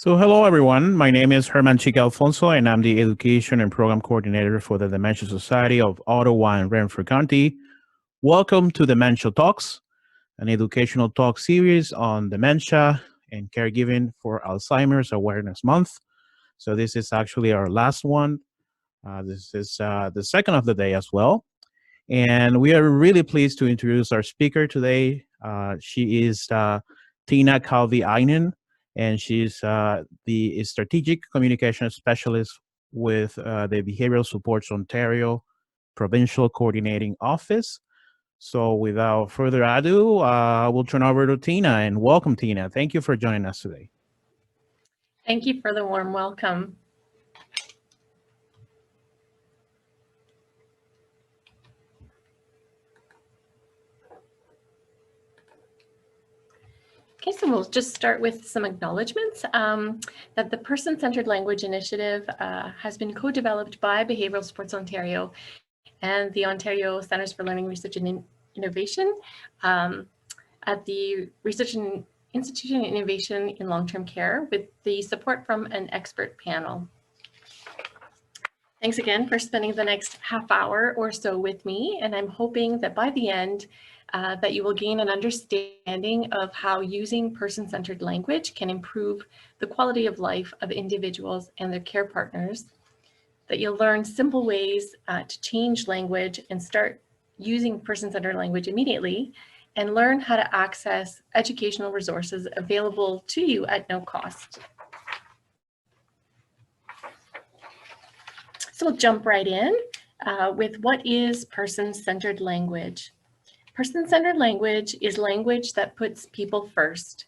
So hello everyone, my name is Herman Chica Alfonso and I'm the Education and Program Coordinator for the Dementia Society of Ottawa and Renfrew County. Welcome to Dementia Talks, an educational talk series on dementia and caregiving for Alzheimer's Awareness Month. So this is actually our last one. This is the second of the day as well. And we are really pleased to introduce our speaker today. She is Tina Calvi-Einen, and she's the Strategic Communication Specialist with the Behavioral Supports Ontario Provincial Coordinating Office. So without further ado, we'll turn over to Tina, and welcome, Tina. Thank you for joining us today. Thank you for the warm welcome. Okay, so we'll just start with some acknowledgements that the Person-Centered Language Initiative has been co-developed by Behavioral Supports Ontario and the Ontario Centres for Learning, Research and Innovation at the Research and Institute of Innovation in Long-Term Care with the support from an expert panel. Thanks again for spending the next half hour or so with me, and I'm hoping that by the end that you will gain an understanding of how using person-centered language can improve the quality of life of individuals and their care partners, that you'll learn simple ways to change language and start using person-centered language immediately, and learn how to access educational resources available to you at no cost. So we'll jump right in with what is person-centered language. Person-centered language is language that puts people first.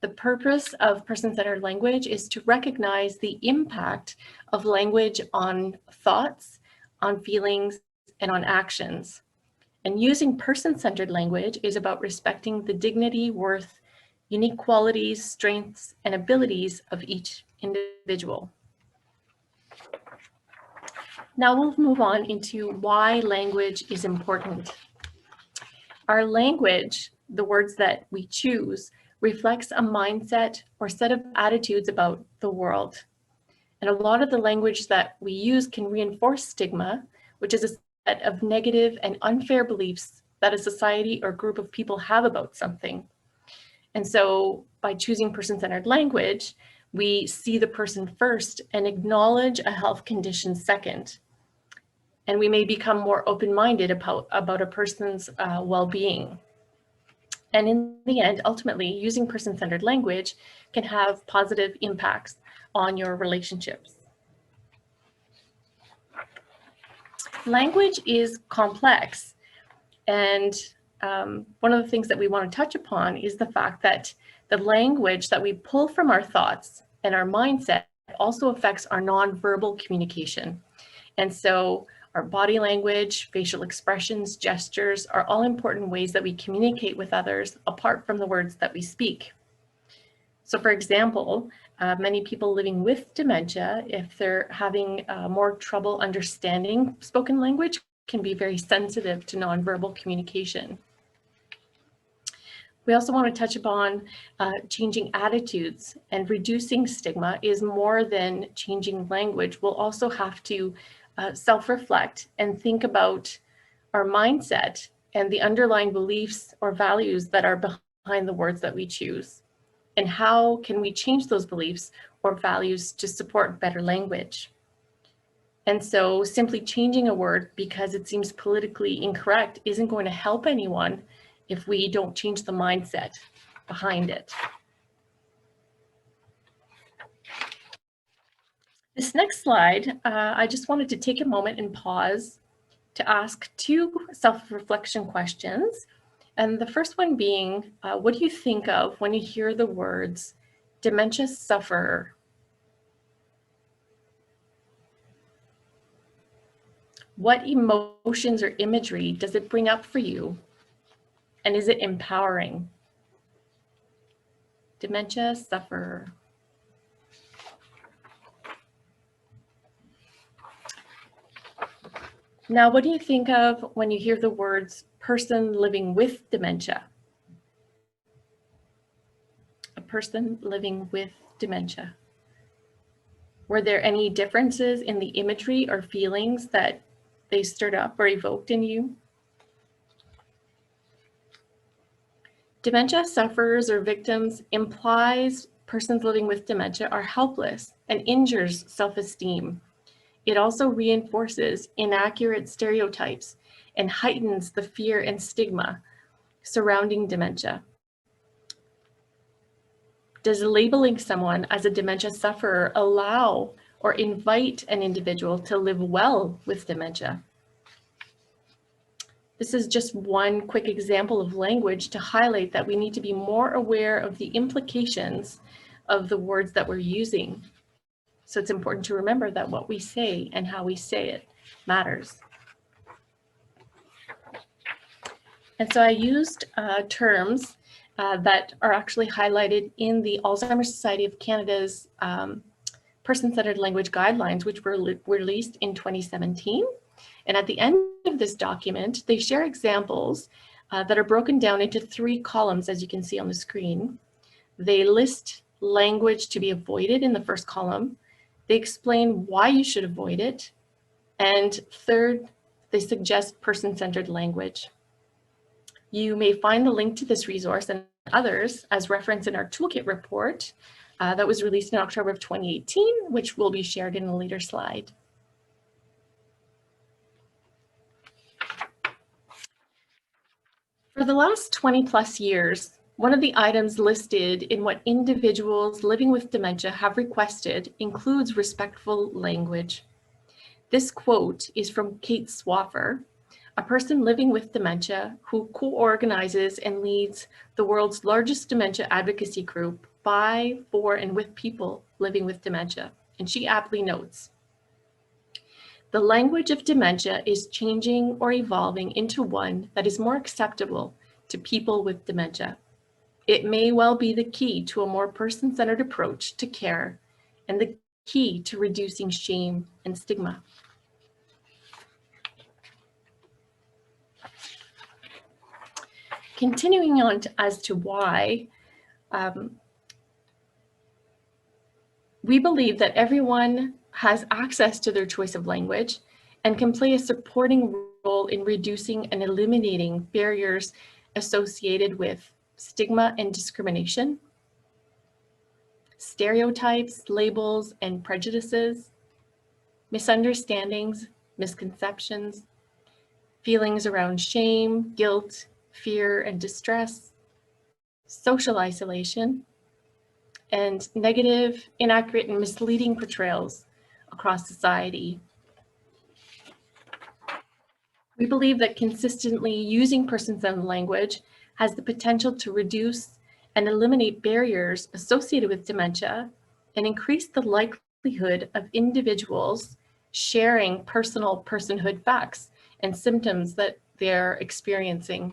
The purpose of person-centered language is to recognize the impact of language on thoughts, on feelings, and on actions. And using person-centered language is about respecting the dignity, worth, unique qualities, strengths, and abilities of each individual. Now we'll move on into why language is important. Our language, the words that we choose, reflects a mindset or set of attitudes about the world. And a lot of the language that we use can reinforce stigma, which is a set of negative and unfair beliefs that a society or group of people have about something. And so by choosing person-centered language, we see the person first and acknowledge a health condition second. And we may become more open-minded about a person's well-being. And in the end, ultimately, using person-centered language can have positive impacts on your relationships. Language is complex. And one of the things that we want to touch upon is the fact that the language that we pull from our thoughts and our mindset also affects our nonverbal communication. And so our body language, facial expressions, gestures are all important ways that we communicate with others apart from the words that we speak. So for example, many people living with dementia, if they're having more trouble understanding spoken language, can be very sensitive to nonverbal communication. We also want to touch upon changing attitudes, and reducing stigma is more than changing language. We'll also have to self-reflect and think about our mindset and the underlying beliefs or values that are behind the words that we choose. And how can we change those beliefs or values to support better language? And so simply changing a word because it seems politically incorrect isn't going to help anyone if we don't change the mindset behind it. This next slide, I just wanted to take a moment and pause to ask two self-reflection questions. And the first one being, what do you think of when you hear the words dementia sufferer? What emotions or imagery does it bring up for you? And is it empowering? Dementia sufferer. Now, what do you think of when you hear the words person living with dementia? A person living with dementia. Were there any differences in the imagery or feelings that they stirred up or evoked in you? Dementia sufferers or victims implies persons living with dementia are helpless and injures self-esteem. It also reinforces inaccurate stereotypes and heightens the fear and stigma surrounding dementia. Does labeling someone as a dementia sufferer allow or invite an individual to live well with dementia? This is just one quick example of language to highlight that we need to be more aware of the implications of the words that we're using. So it's important to remember that what we say and how we say it matters. And so I used terms that are actually highlighted in the Alzheimer's Society of Canada's person-centered language guidelines, which were released in 2017. And at the end of this document, they share examples that are broken down into 3 columns, as you can see on the screen. They list language to be avoided in the first column. They explain why you should avoid it. And third, they suggest person-centered language. You may find the link to this resource and others as referenced in our toolkit report that was released in October of 2018, which will be shared in a later slide. For the last 20 plus years, one of the items listed in what individuals living with dementia have requested includes respectful language. This quote is from Kate Swaffer, a person living with dementia who co-organizes and leads the world's largest dementia advocacy group by, for, and with people living with dementia. And she aptly notes, "The language of dementia is changing or evolving into one that is more acceptable to people with dementia. It may well be the key to a more person-centered approach to care and the key to reducing shame and stigma." Continuing on as to why, we believe that everyone has access to their choice of language and can play a supporting role in reducing and eliminating barriers associated with stigma and discrimination, stereotypes, labels, and prejudices, misunderstandings, misconceptions, feelings around shame, guilt, fear, and distress, social isolation, and negative, inaccurate, and misleading portrayals across society. We believe that consistently using person-centered language has the potential to reduce and eliminate barriers associated with dementia and increase the likelihood of individuals sharing personal personhood facts and symptoms that they're experiencing,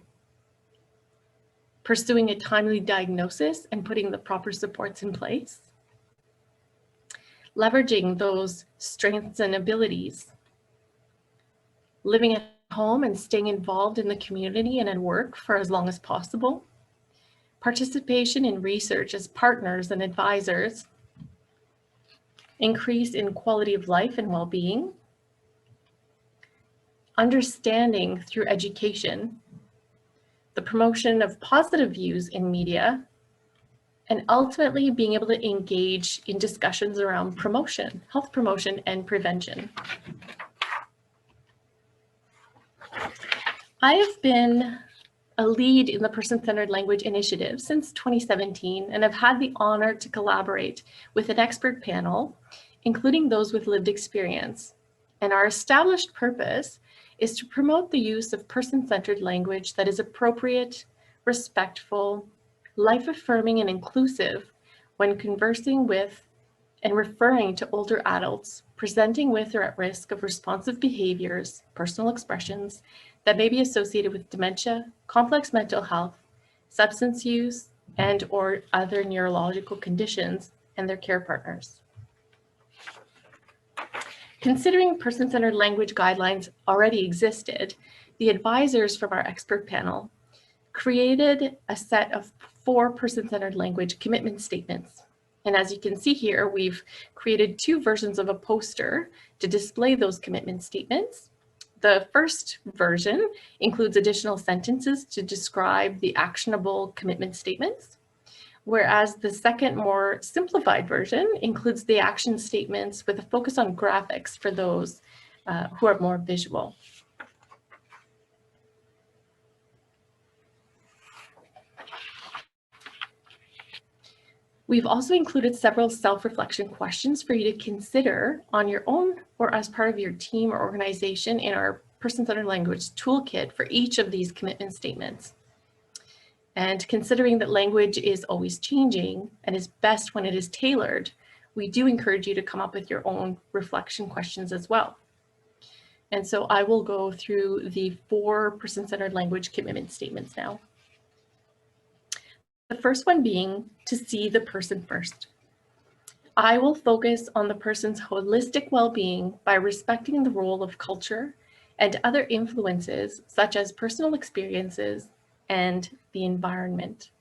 pursuing a timely diagnosis and putting the proper supports in place, leveraging those strengths and abilities, living at home and staying involved in the community and at work for as long as possible, participation in research as partners and advisors, increase in quality of life and well-being, understanding through education, the promotion of positive views in media, and ultimately being able to engage in discussions around promotion, health promotion, and prevention. I have been a lead in the Person-Centered Language Initiative since 2017, and I've had the honor to collaborate with an expert panel, including those with lived experience. And our established purpose is to promote the use of person-centered language that is appropriate, respectful, life-affirming, and inclusive when conversing with and referring to older adults presenting with or at risk of responsive behaviors, personal expressions that may be associated with dementia, complex mental health, substance use, and/or other neurological conditions, and their care partners. Considering person-centered language guidelines already existed, the advisors from our expert panel created a set of 4 person-centered language commitment statements. And as you can see here, we've created two versions of a poster to display those commitment statements. The first version includes additional sentences to describe the actionable commitment statements, whereas the second, more simplified version includes the action statements with a focus on graphics for those who are more visual. We've also included several self-reflection questions for you to consider on your own or as part of your team or organization in our person-centered language toolkit for each of these commitment statements. And considering that language is always changing and is best when it is tailored, we do encourage you to come up with your own reflection questions as well. And so I will go through the 4 person-centered language commitment statements now. The first one being to see the person first. I will focus on the person's holistic well-being by respecting the role of culture and other influences such as personal experiences and the environment.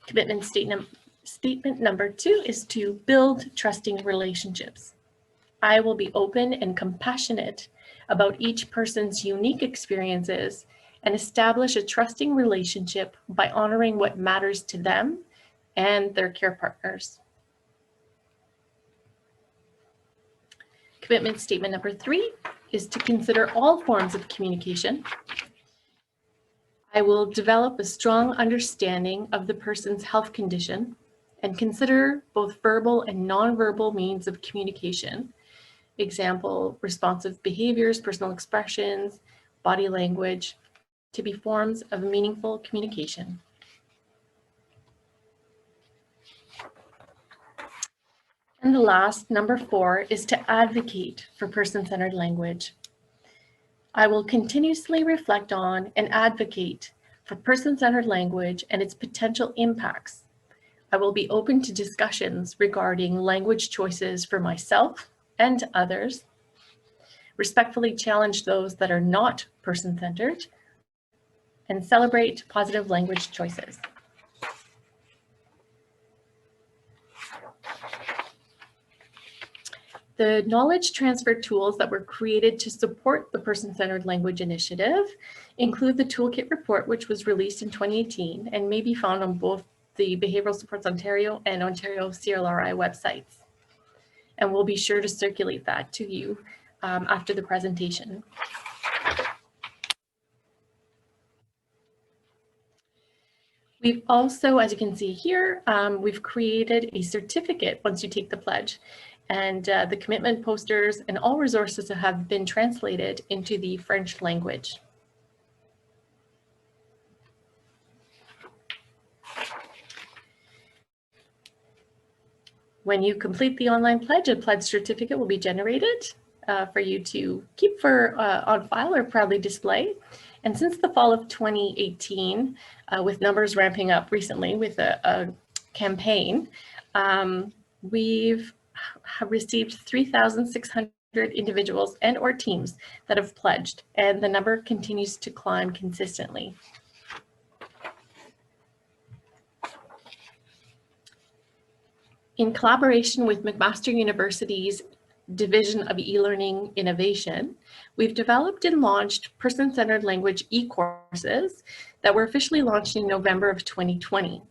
Commitment statement number 2 is to build trusting relationships. I will be open and compassionate about each person's unique experiences and establish a trusting relationship by honoring what matters to them and their care partners. Commitment statement number 3 is to consider all forms of communication. I will develop a strong understanding of the person's health condition and consider both verbal and nonverbal means of communication. Example, responsive behaviors, personal expressions, body language, to be forms of meaningful communication. And the last, number 4, is to advocate for person-centered language. I will continuously reflect on and advocate for person-centered language and its potential impacts. I will be open to discussions regarding language choices for myself and others, respectfully challenge those that are not person-centered, and celebrate positive language choices. The knowledge transfer tools that were created to support the Person-Centered Language Initiative include the Toolkit Report, which was released in 2018 and may be found on both the Behavioral Supports Ontario and Ontario CLRI websites. And we'll be sure to circulate that to you after the presentation. We've also, as you can see here, we've created a certificate once you take the pledge, and the commitment posters and all resources have been translated into the French language. When you complete the online pledge, a pledge certificate will be generated for you to keep on file or proudly display. And since the fall of 2018, with numbers ramping up recently with a campaign, we've received 3,600 individuals and or teams that have pledged, and the number continues to climb consistently. In collaboration with McMaster University's Division of E-Learning Innovation, we've developed and launched person-centered language e-courses that were officially launched in November of 2020.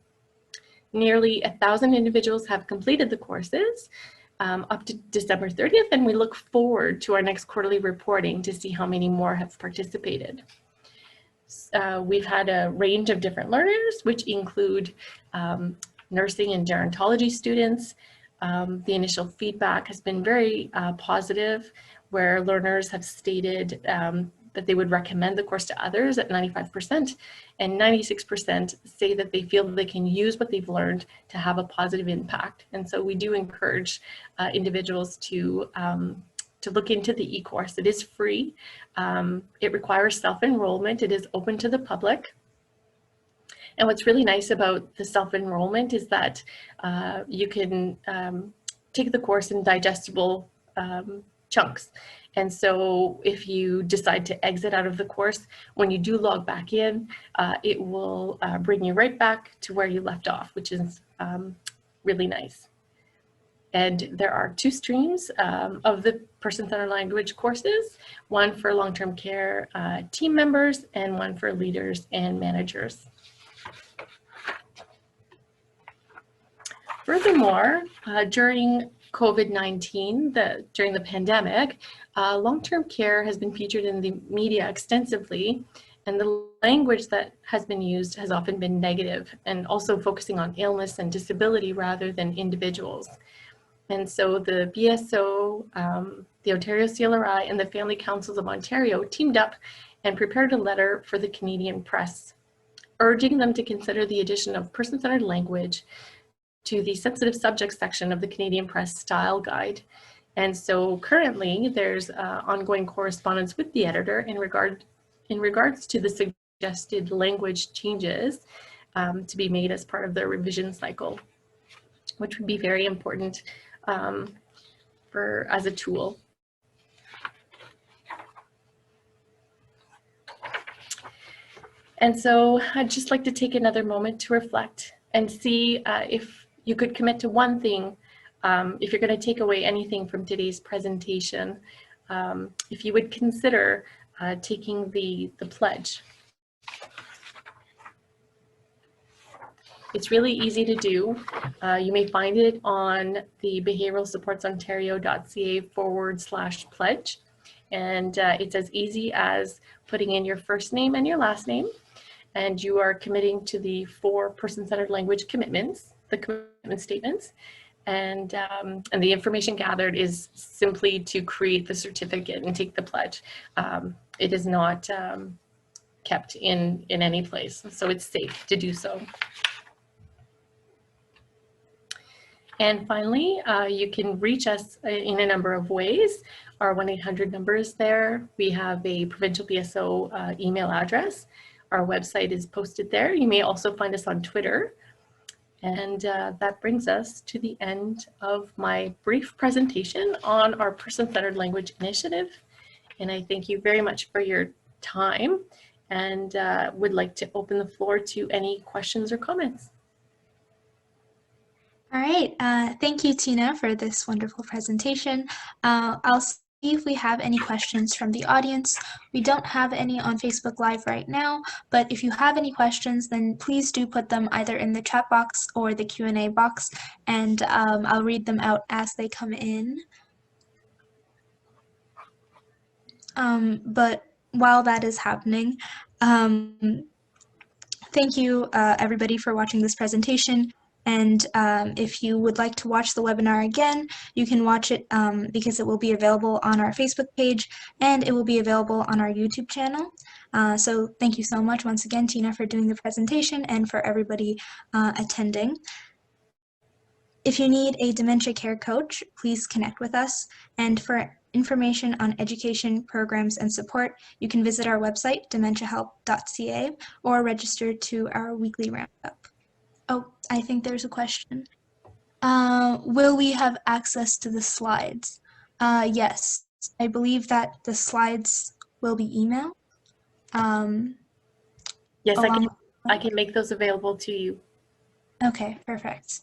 Nearly 1,000 individuals have completed the courses up to December 30th, and we look forward to our next quarterly reporting to see how many more have participated. We've had a range of different learners, which include nursing and gerontology students. The initial feedback has been very positive, where learners have stated that they would recommend the course to others at 95%, and 96% say that they feel that they can use what they've learned to have a positive impact. And so we do encourage individuals to look into the e-course. It is free. It requires self-enrollment. It is open to the public. And what's really nice about the self-enrollment is that you can take the course in digestible chunks. And so if you decide to exit out of the course, when you do log back in, it will bring you right back to where you left off, which is really nice. And there are 2 streams of the person-centered language courses, one for long-term care team members and one for leaders and managers. Furthermore, during COVID-19, during the pandemic, long-term care has been featured in the media extensively, and the language that has been used has often been negative and also focusing on illness and disability rather than individuals. And so the BSO, the Ontario CLRI, and the Family Councils of Ontario teamed up and prepared a letter for the Canadian press, urging them to consider the addition of person-centered language to the sensitive subjects section of the Canadian Press Style Guide. And so currently there's ongoing correspondence with the editor in regards to the suggested language changes to be made as part of the revision cycle, which would be very important as a tool. And so I'd just like to take another moment to reflect and see if you could commit to one thing, if you're going to take away anything from today's presentation, if you would consider taking the pledge. It's really easy to do. You may find it on the behavioralsupportsontario.ca/pledge. And it's as easy as putting in your first name and your last name. And you are committing to the 4 person-centered language commitments, the commitment statements. And the information gathered is simply to create the certificate and take the pledge. It is not kept in any place, so it's safe to do so. And finally, you can reach us in a number of ways. Our 1-800 number is there. We have a provincial BSO email address. Our website is posted there. You may also find us on Twitter. And that brings us to the end of my brief presentation on our person-centered language initiative. And I thank you very much for your time and would like to open the floor to any questions or comments. All right, thank you, Tina, for this wonderful presentation. I'll see if we have any questions from the audience. We don't have any on Facebook Live right now, but if you have any questions, then please do put them either in the chat box or the Q&A box, and I'll read them out as they come in. But while that is happening, thank you, everybody, for watching this presentation. And if you would like to watch the webinar again, you can watch it because it will be available on our Facebook page and it will be available on our YouTube channel. So thank you so much once again, Tina, for doing the presentation and for everybody attending. If you need a dementia care coach, please connect with us. And for information on education, programs, and support, you can visit our website, dementiahelp.ca, or register to our weekly roundup. Oh, I think there's a question. Will we have access to the slides? Yes, I believe that the slides will be emailed. Yes, I can make those available to you. Okay, perfect.